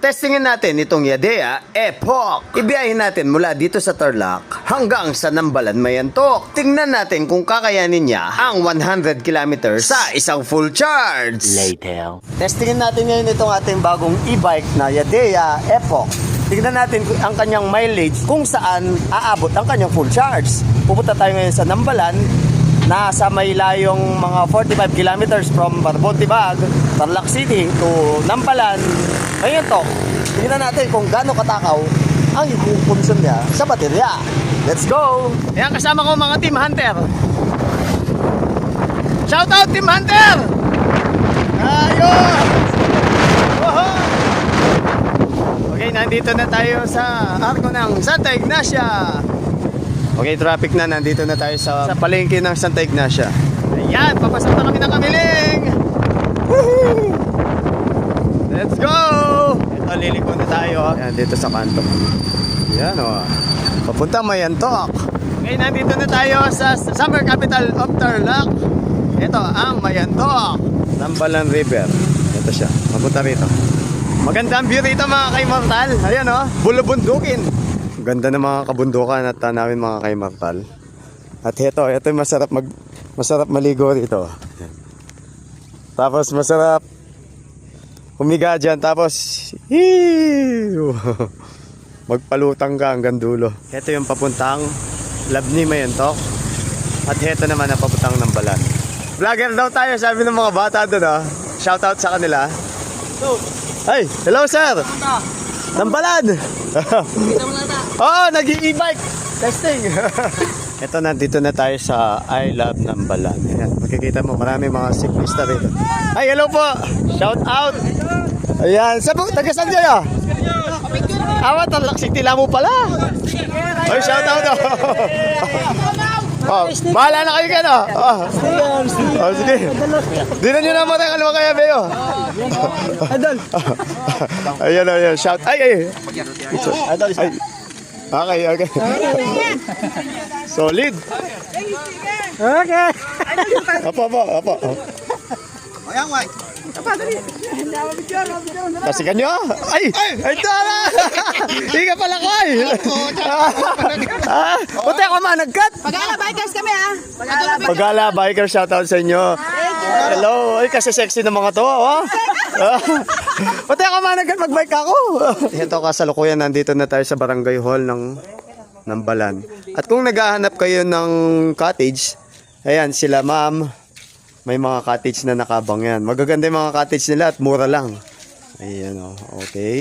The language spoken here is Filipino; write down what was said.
Testingin natin itong Yadea Epoch. Ibiyahin natin mula dito sa Tarlac hanggang sa Nambalan Mayantok. Tingnan natin kung kakayanin niya ang 100 kilometers sa isang full charge. Later. Testingin natin ngayon itong ating bagong e-bike na Yadea Epoch. Tingnan natin ang kanyang mileage kung saan aabot ang kanyang full charge. Pupunta tayo ngayon sa Nambalan. Nasa may layong mga 45 kilometers from Barbontibag, Tarlac City to Nambalan. Ngayon to, tingnan natin kung gaano katakaw ang i-consume niya sa baterya. Let's go! Ayan, kasama ko mga Team Hunter. Shout out Team Hunter! Ayun! Woohoo! Okay, nandito na tayo sa arko ng Santa Ignacia. Okay, traffic na. Nandito na tayo sa palengke ng Santa Ignacia. Ayan, papasok na kami ng Kamiling. Woohoo! Let's go! Ito, liliko na tayo. Ayan, dito sa kanto. Ayan, o. Papunta Mayantok. Okay, nandito na tayo sa summer capital of Tarlac. Ito ang Mayantok. Nambalan River. Ito siya. Papunta rito. Magandang view rito mga kaimartal. Ayan, o. Bulubundukin. Ganda ng mga kabundukan at tanawin mga kaimartal. At ito masarap maligo rito. Tapos masarap humiga dyan. Tapos magpalutang ka hanggang dulo. Ito yung papuntang Labni Mayantok. At ito naman ang papuntang Nambalan. Vlogger daw tayo, sabi ng mga bata doon. Shoutout sa kanila. Ay, hello sir. Nambalan. Oh, nag-e-bike testing. Ito, nandito na tayo sa I Love Nambalan. Ayan, makikita mo marami mga siklista rito. Ay, hello po. Shout out. Ayan, taga saan kayo? Tarlac City Lamo pala. Ay, shout out. Oh, bahala na kayo gano. Oh, sige. Di na nyo naman tayo kalma kaya, Beo. Ayan, shout. Ay. Okay. Solid. Okay. Apa. Ayan, wai. Pasikan nyo. Ay, tara. Hindi ka pala koy. Puti ako managkat. Pagala bikers kami ha. Pagala bikers, shoutout sa inyo. Hello. Ay, kasi sexy ng mga to. Puti ako managkat, magbike ako. Ito, kasalukuyan, nandito na tayo sa barangay hall ng Nambalan. At kung naghahanap kayo ng cottage, ayan sila ma'am. May mga cottage na nakabang yan. Magaganda yung mga cottage nila at mura lang. Ayan o. Okay.